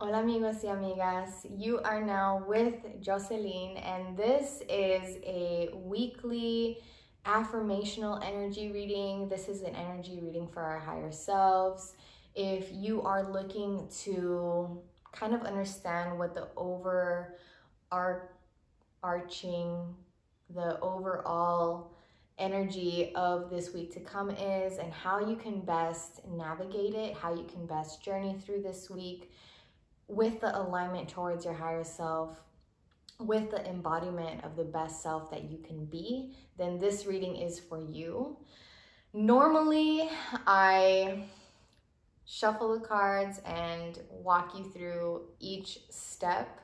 Hola amigos y amigas, you are now with Jocelyn, and this is a weekly affirmational energy reading. This is an energy reading for our higher selves. If you are looking to kind of understand what the overall energy of this week to come is, and how you can best navigate it, how you can best journey through this week with the alignment towards your higher self, with the embodiment of the best self that you can be, then this reading is for you. Normally, I shuffle the cards and walk you through each step,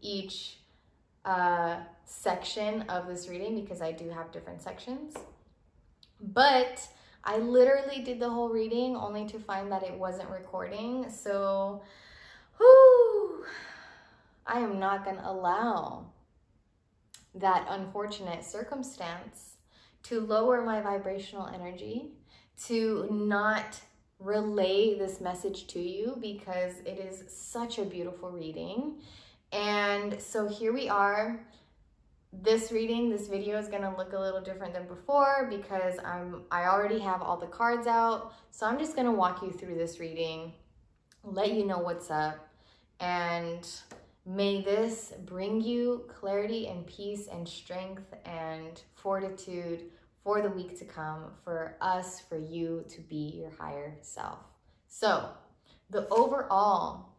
each section of this reading, because I do have different sections. But I literally did the whole reading only to find that it wasn't recording. So I am not going to allow that unfortunate circumstance to lower my vibrational energy, to not relay this message to you, because it is such a beautiful reading. And so here we are. This reading, this video is going to look a little different than before because I already have all the cards out. So I'm just going to walk you through this reading, let you know what's up. And may this bring you clarity and peace and strength and fortitude for the week to come, for us, for you to be your higher self. So the overall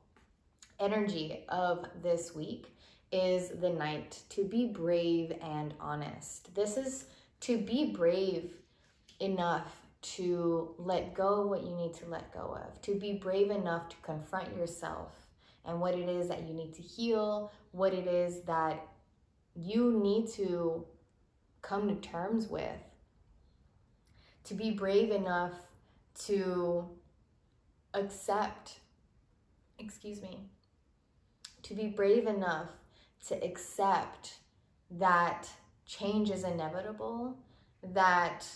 energy of this week is the Knight, to be brave and honest. This is to be brave enough to let go what you need to let go of, to be brave enough to confront yourself and what it is that you need to heal, what it is that you need to come to terms with. To be brave enough to accept, to be brave enough to accept that change is inevitable, that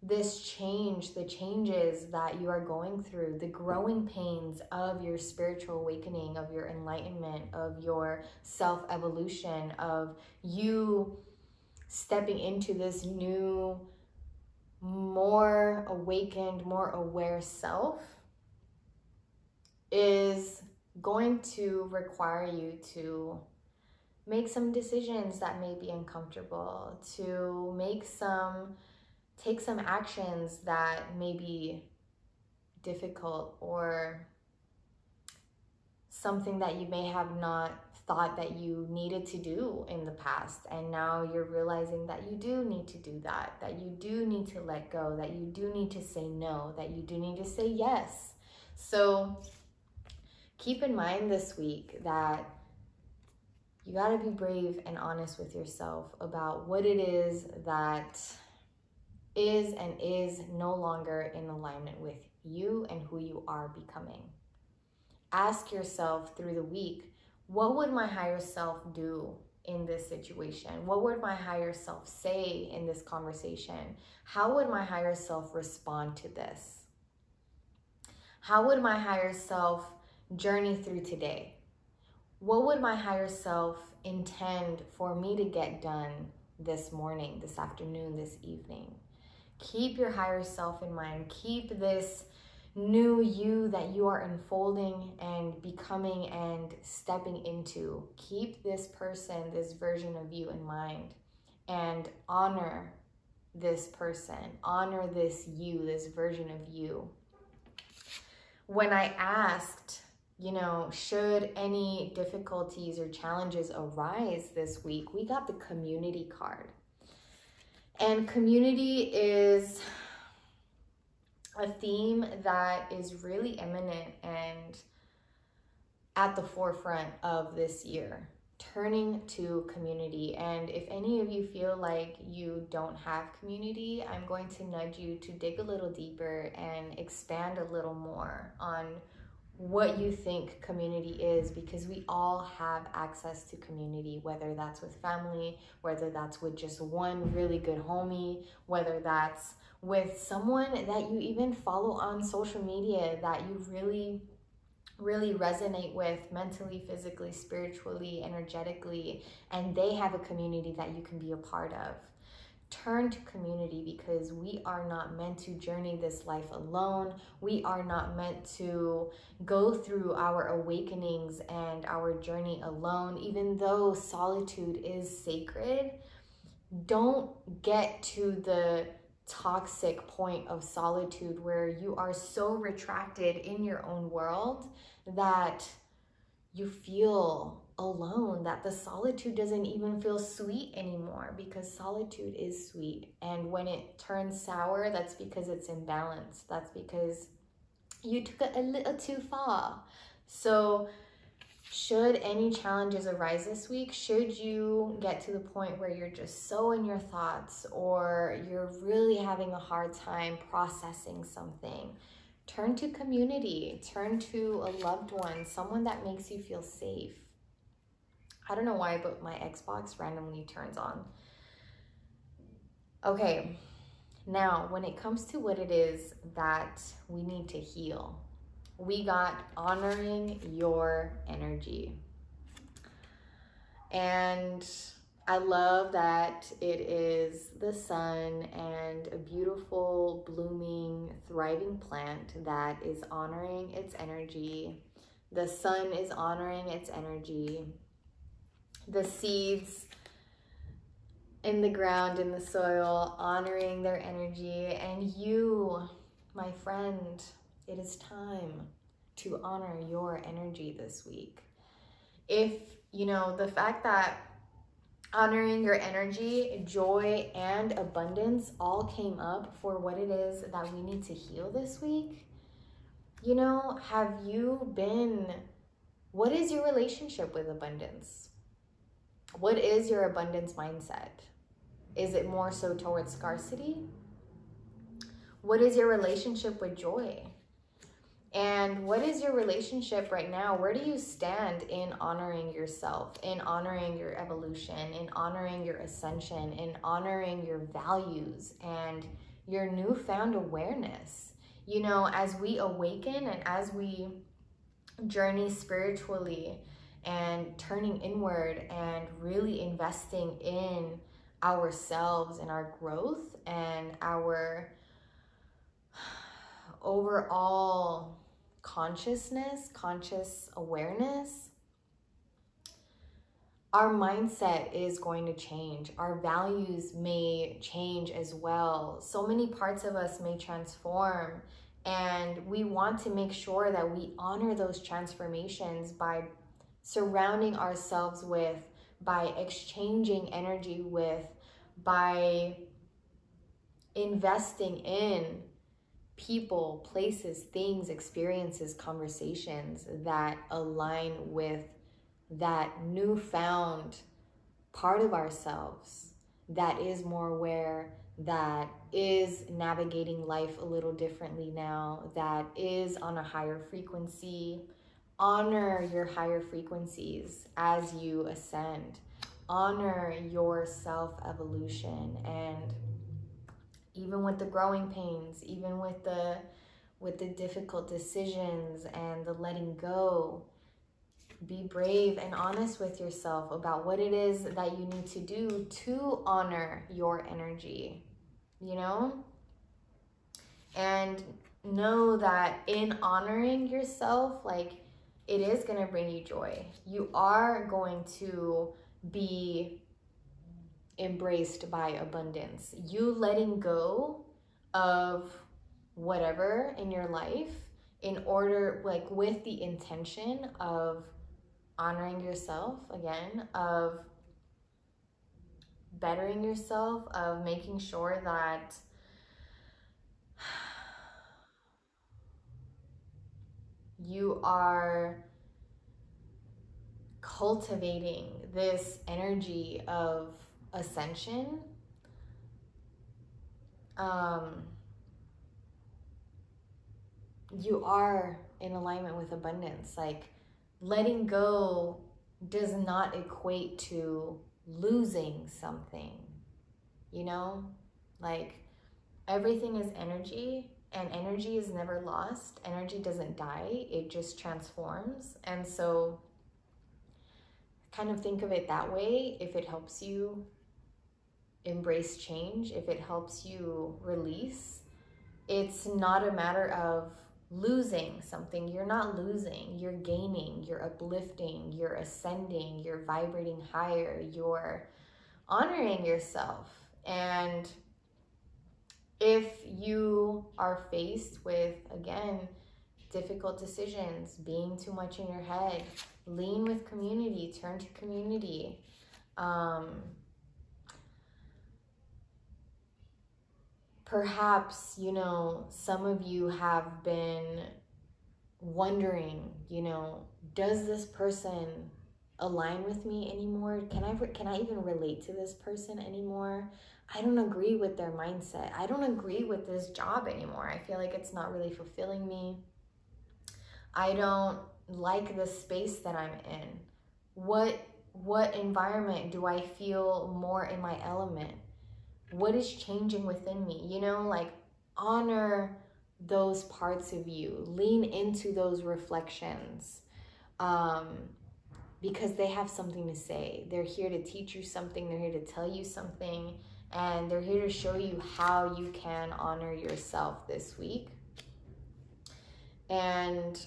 this change, the changes that you are going through, the growing pains of your spiritual awakening, of your enlightenment, of your self-evolution, of you stepping into this new, more awakened, more aware self, is going to require you to make some decisions that may be uncomfortable, to take some actions that may be difficult, or something that you may have not thought that you needed to do in the past. And now you're realizing that you do need to do that you do need to let go, that you do need to say no, that you do need to say yes. So keep in mind this week that you got to be brave and honest with yourself about what it is that is and is no longer in alignment with you and who you are becoming. Ask yourself through the week, what would my higher self do in this situation? What would my higher self say in this conversation? How would my higher self respond to this? How would my higher self journey through today? What would my higher self intend for me to get done this morning, this afternoon, this evening? Keep your higher self in mind. Keep this new you that you are unfolding and becoming and stepping into. Keep this person, this version of you in mind, and honor this person, honor this you, this version of you. When I asked, should any difficulties or challenges arise this week, we got the community card. And community is a theme that is really eminent and at the forefront of this year, turning to community. And if any of you feel like you don't have community, I'm going to nudge you to dig a little deeper and expand a little more on what you think community is, because we all have access to community, whether that's with family, whether that's with just one really good homie, whether that's with someone that you even follow on social media that you really really resonate with mentally, physically, spiritually, energetically, and they have a community that you can be a part of. Turn to community, because we are not meant to journey this life alone. We are not meant to go through our awakenings and our journey alone. Even though solitude is sacred, don't get to the toxic point of solitude where you are so retracted in your own world that you feel alone, that the solitude doesn't even feel sweet anymore, because solitude is sweet. And when it turns sour, that's because it's imbalanced. That's because you took it a little too far. So should any challenges arise this week, should you get to the point where you're just so in your thoughts, or you're really having a hard time processing something, turn to community, turn to a loved one, someone that makes you feel safe. I don't know why, but my Xbox randomly turns on. Okay, now when it comes to what it is that we need to heal, we got honoring your energy. And I love that it is the sun and a beautiful, blooming, thriving plant that is honoring its energy. The sun is honoring its energy. The seeds in the ground, in the soil, honoring their energy. And you, my friend, it is time to honor your energy this week. If, you know, the fact that honoring your energy, joy, and abundance all came up for what it is that we need to heal this week, you know, what is your relationship with abundance? What is your abundance mindset? Is it more so towards scarcity? What is your relationship with joy? And what is your relationship right now? Where do you stand in honoring yourself, in honoring your evolution, in honoring your ascension, in honoring your values and your newfound awareness? You know, as we awaken and as we journey spiritually and turning inward and really investing in ourselves and our growth and our overall consciousness, conscious awareness, our mindset is going to change. Our values may change as well. So many parts of us may transform, and we want to make sure that we honor those transformations by surrounding ourselves with, by exchanging energy with, by investing in people, places, things, experiences, conversations that align with that newfound part of ourselves that is more aware, that is navigating life a little differently now, that is on a higher frequency. Honor your higher frequencies as you ascend. Honor your self-evolution, and even with the growing pains, even with the difficult decisions and the letting go, be brave and honest with yourself about what it is that you need to do to honor your energy, you know? And know that in honoring yourself, like, it is going to bring you joy. You are going to be embraced by abundance. You letting go of whatever in your life in order, like, with the intention of honoring yourself again, of bettering yourself, of making sure that you are cultivating this energy of ascension. You are in alignment with abundance. Like, letting go does not equate to losing something, you know? Like, everything is energy, And energy is never lost. Energy doesn't die, it just transforms. And so kind of think of it that way. If it helps you embrace change, if it helps you release, it's not a matter of losing something. You're not losing, you're gaining, you're uplifting, you're ascending, you're vibrating higher, you're honoring yourself. And if you are faced with, again, difficult decisions, being too much in your head, lean with community, turn to community. Perhaps, you know, some of you have been wondering, you know, does this person align with me anymore? Can I even relate to this person anymore? I don't agree with their mindset. I don't agree with this job anymore. I feel like it's not really fulfilling me. I don't like the space that I'm in. What environment do I feel more in my element? What is changing within me? You know, like, honor those parts of you. Lean into those reflections, because they have something to say. They're here to teach you something. They're here to tell you something. And they're here to show you how you can honor yourself this week. And,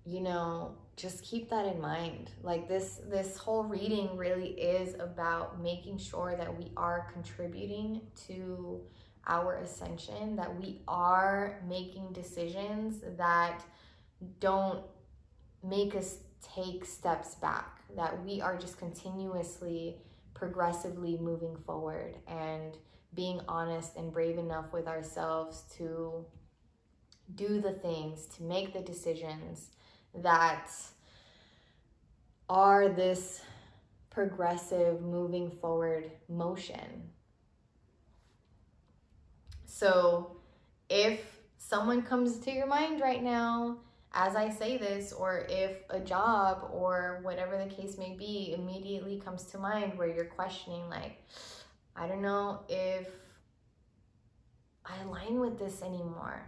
you know, just keep that in mind. Like, this whole reading really is about making sure that we are contributing to our ascension, that we are making decisions that don't make us take steps back, that we are just continuously, progressively moving forward and being honest and brave enough with ourselves to do the things, to make the decisions that are this progressive moving forward motion. So if someone comes to your mind right now as I say this, or if a job or whatever the case may be immediately comes to mind where you're questioning, like, I don't know if I align with this anymore,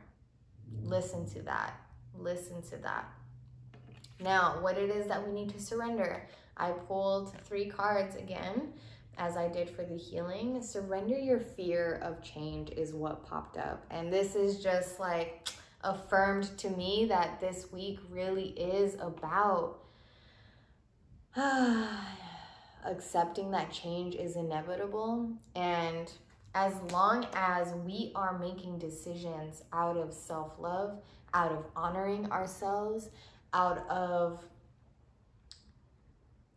listen to that. Listen to that. Now, what it is that we need to surrender. I pulled 3 cards again, as I did for the healing. Surrender your fear of change is what popped up. And this is just like affirmed to me that this week really is about accepting that change is inevitable. And as long as we are making decisions out of self-love, out of honoring ourselves, out of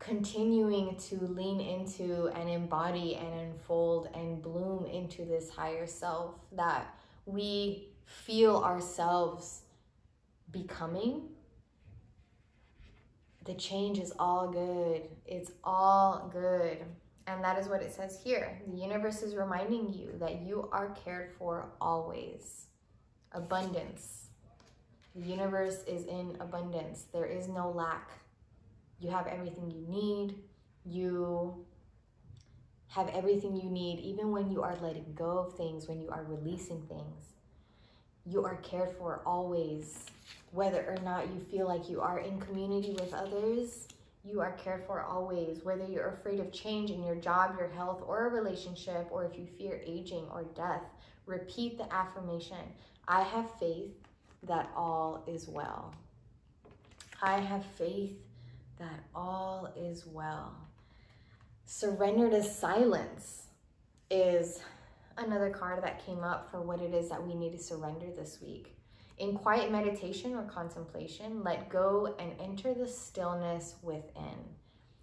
continuing to lean into and embody and unfold and bloom into this higher self that we feel ourselves becoming, the change is all good. It's all good. And that is what it says here. The universe is reminding you that you are cared for always. Abundance. The universe is in abundance. There is no lack. You have everything you need. You have everything you need, even when you are letting go of things, when you are releasing things. You are cared for always. Whether or not you feel like you are in community with others, you are cared for always. Whether you're afraid of change in your job, your health, or a relationship, or if you fear aging or death, repeat the affirmation. I have faith that all is well. I have faith that all is well. Surrender to silence is another card that came up for what it is that we need to surrender this week. In quiet meditation or contemplation, let go and enter the stillness within.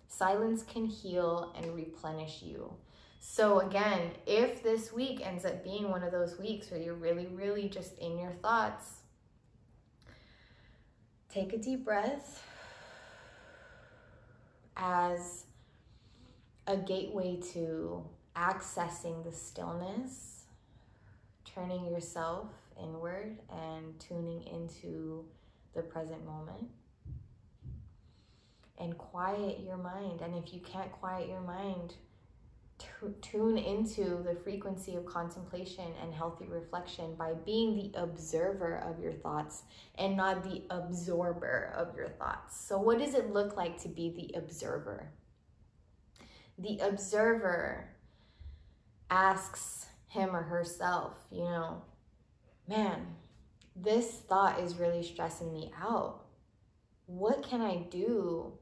Silence can heal and replenish you. So again, if this week ends up being one of those weeks where you're really, really just in your thoughts, take a deep breath as a gateway to accessing the stillness, turning yourself inward and tuning into the present moment. And quiet your mind. And if you can't quiet your mind, tune into the frequency of contemplation and healthy reflection by being the observer of your thoughts and not the absorber of your thoughts. So what does it look like to be the observer? The observer asks him or herself, you know, man, this thought is really stressing me out. What can I do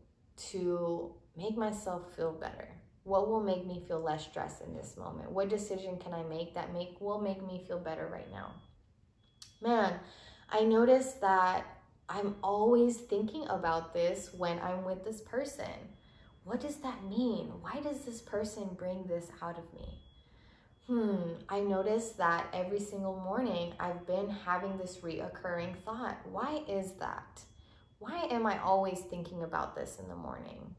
to make myself feel better? What will make me feel less stressed in this moment? What decision can I make that will make me feel better right now? Man, I noticed that I'm always thinking about this when I'm with this person. What does that mean? Why does this person bring this out of me? I noticed that every single morning I've been having this reoccurring thought. Why is that? Why am I always thinking about this in the morning?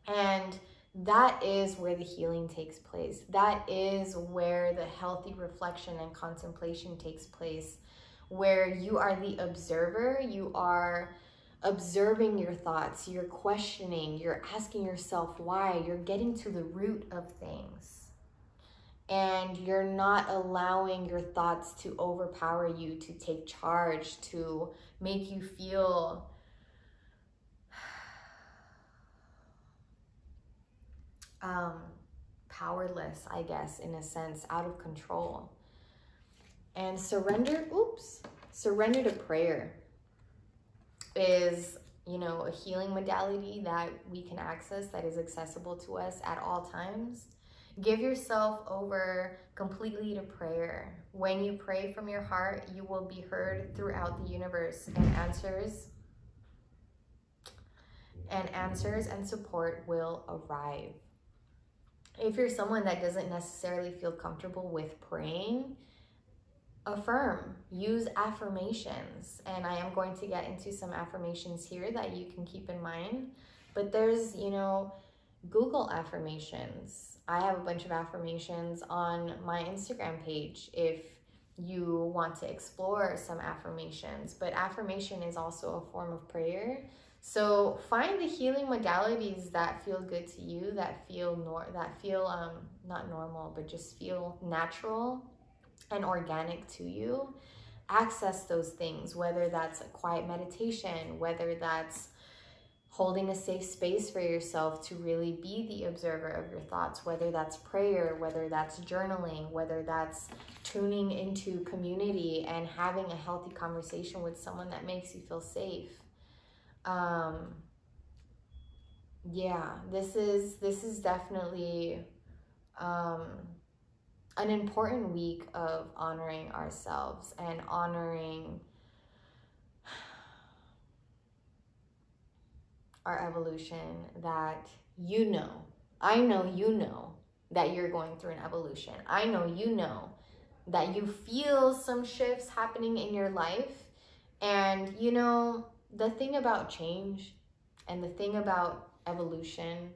And that is where the healing takes place. That is where the healthy reflection and contemplation takes place, where you are the observer. You are observing your thoughts, you're questioning, you're asking yourself why, you're getting to the root of things. And you're not allowing your thoughts to overpower you, to take charge, to make you feel powerless, I guess, in a sense, out of control. And surrender to prayer is, you know, a healing modality that we can access, that is accessible to us at all times. Give yourself over completely to prayer. When you pray from your heart, you will be heard throughout the universe, and answers and support will arrive. If you're someone that doesn't necessarily feel comfortable with praying, affirm, use affirmations. And I am going to get into some affirmations here that you can keep in mind. But there's, you know, Google affirmations. I have a bunch of affirmations on my Instagram page if you want to explore some affirmations. But affirmation is also a form of prayer. So find the healing modalities that feel good to you, that feel not normal, but just feel natural and organic to you. Access those things, whether that's a quiet meditation, whether that's holding a safe space for yourself to really be the observer of your thoughts, whether that's prayer, whether that's journaling, whether that's tuning into community and having a healthy conversation with someone that makes you feel safe. Yeah, this is definitely an important week of honoring ourselves and honoring our evolution, that I know you know that you're going through an evolution. I know you know that you feel some shifts happening in your life. And you know, the thing about change and the thing about evolution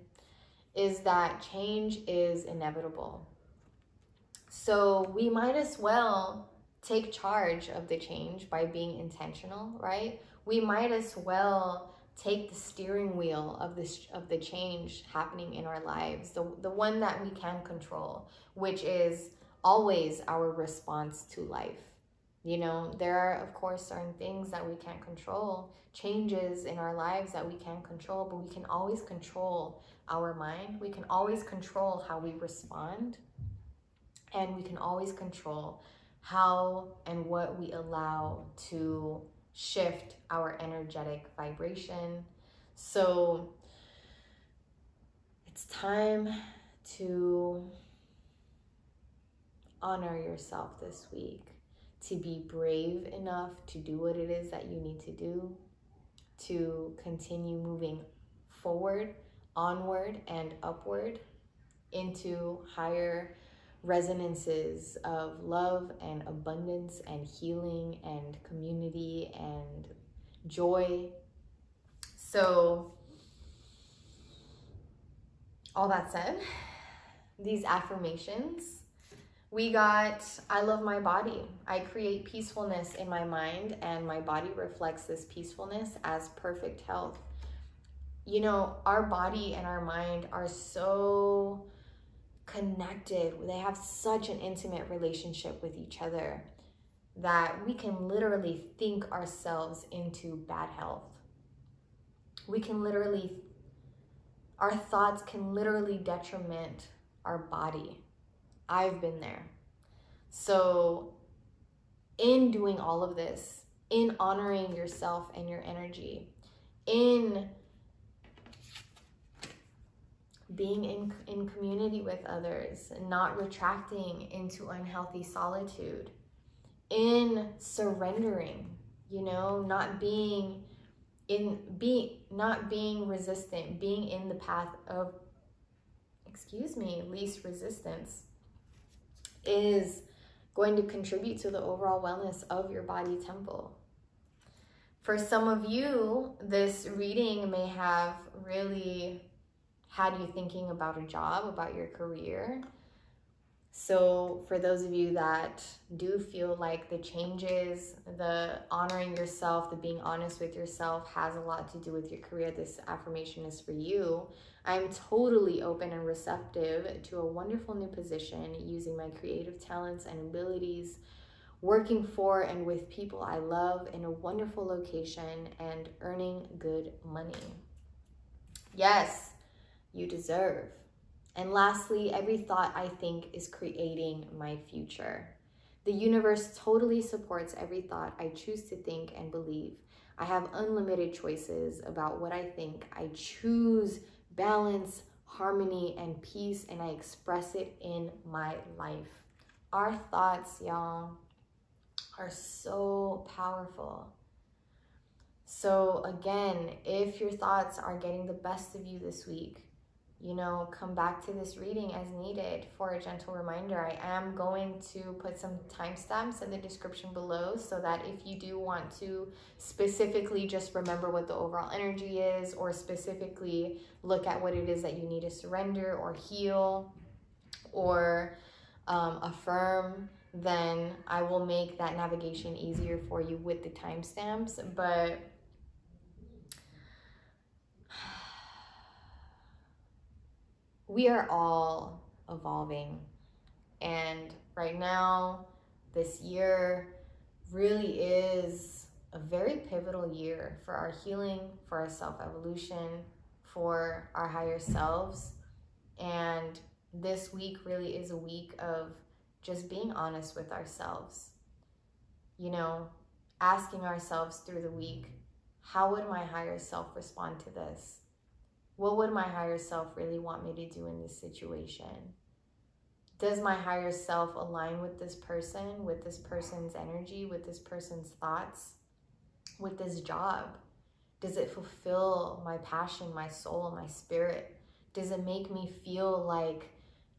is that change is inevitable. So we might as well take charge of the change by being intentional, right? We might as well take the steering wheel of the change happening in our lives, the one that we can control, which is always our response to life. You know, there are, of course, certain things that we can't control, changes in our lives that we can't control, but we can always control our mind. We can always control how we respond, and we can always control how and what we allow to shift our energetic vibration. So it's time to honor yourself this week, to be brave enough to do what it is that you need to do, to continue moving forward, onward, and upward into higher resonances of love and abundance and healing and community and joy. So, all that said, these affirmations, we got, I love my body. I create peacefulness in my mind, and my body reflects this peacefulness as perfect health. You know, our body and our mind are so connected. They have such an intimate relationship with each other that we can literally think ourselves into bad health. We can literally, our thoughts can literally detriment our body. I've been there. So in doing all of this, in honoring yourself and your energy, in being in community with others, not retracting into unhealthy solitude, in surrendering, you know, not being resistant, being in the path of, least resistance, is going to contribute to the overall wellness of your body temple. For some of you, this reading may have really had you thinking about a job, about your career. So for those of you that do feel like the changes, the honoring yourself, the being honest with yourself has a lot to do with your career, this affirmation is for you. I'm totally open and receptive to a wonderful new position using my creative talents and abilities, working for and with people I love in a wonderful location and earning good money. Yes, you deserve. And lastly, every thought I think is creating my future. The universe totally supports every thought I choose to think and believe. I have unlimited choices about what I think. I choose balance, harmony, and peace, and I express it in my life. Our thoughts, y'all, are so powerful. So again, if your thoughts are getting the best of you this week, you know, come back to this reading as needed for a gentle reminder. I am going to put some timestamps in the description below so that if you do want to specifically just remember what the overall energy is, or specifically look at what it is that you need to surrender or heal or affirm, then I will make that navigation easier for you with the timestamps. But we are all evolving, and right now, this year really is a very pivotal year for our healing, for our self-evolution, for our higher selves. And this week really is a week of just being honest with ourselves. You know, asking ourselves through the week, how would my higher self respond to this? What would my higher self really want me to do in this situation? Does my higher self align with this person's energy, with this person's thoughts, with this job? Does it fulfill my passion, my soul, my spirit? Does it make me feel like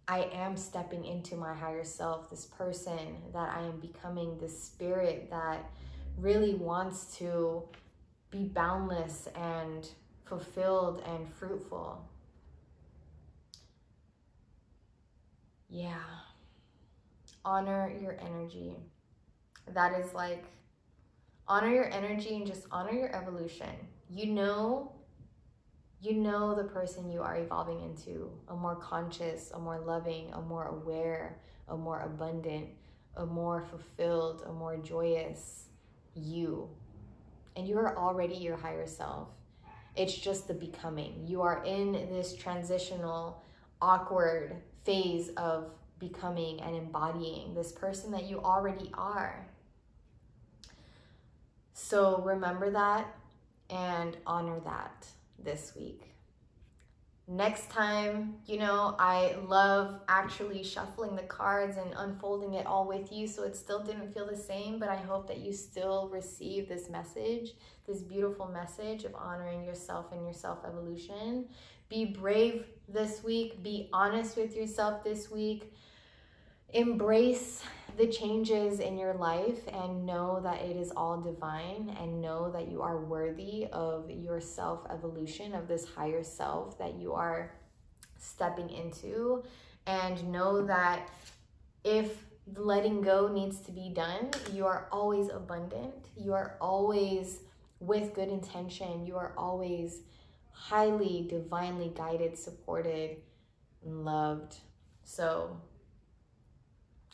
I am stepping into my higher self, this person that I am becoming, this spirit that really wants to be boundless and fulfilled and fruitful? Yeah. Honor your energy. That is like, honor your energy and just honor your evolution. You know the person you are evolving into, a more conscious, a more loving, a more aware, a more abundant, a more fulfilled, a more joyous you. And you are already your higher self. It's just the becoming. You are in this transitional, awkward phase of becoming and embodying this person that you already are. So remember that and honor that this week. Next time, you know, I love actually shuffling the cards and unfolding it all with you, so it still didn't feel the same, but I hope that you still receive this message, this beautiful message of honoring yourself and your self-evolution. Be brave this week. Be honest with yourself this week. Embrace the changes in your life and know that it is all divine, and know that you are worthy of your self-evolution, of this higher self that you are stepping into. And know that if letting go needs to be done, you are always abundant. You are always with good intention. You are always highly, divinely guided, supported, and loved. So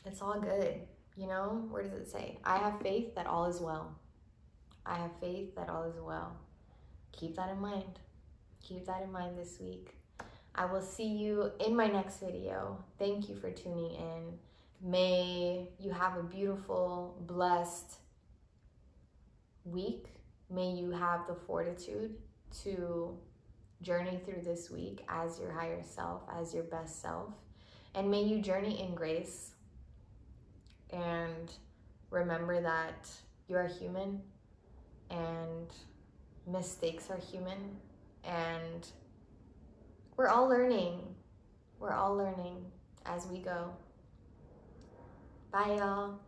it's all good. You know, where does it say? I have faith that all is well. I have faith that all is well. Keep that in mind. Keep that in mind this week. I will see you in my next video. Thank you for tuning in. May you have a beautiful, blessed week. May you have the fortitude to journey through this week as your higher self, as your best self. And may you journey in grace. And remember that you are human and mistakes are human, and we're all learning. We're all learning as we go. Bye, y'all.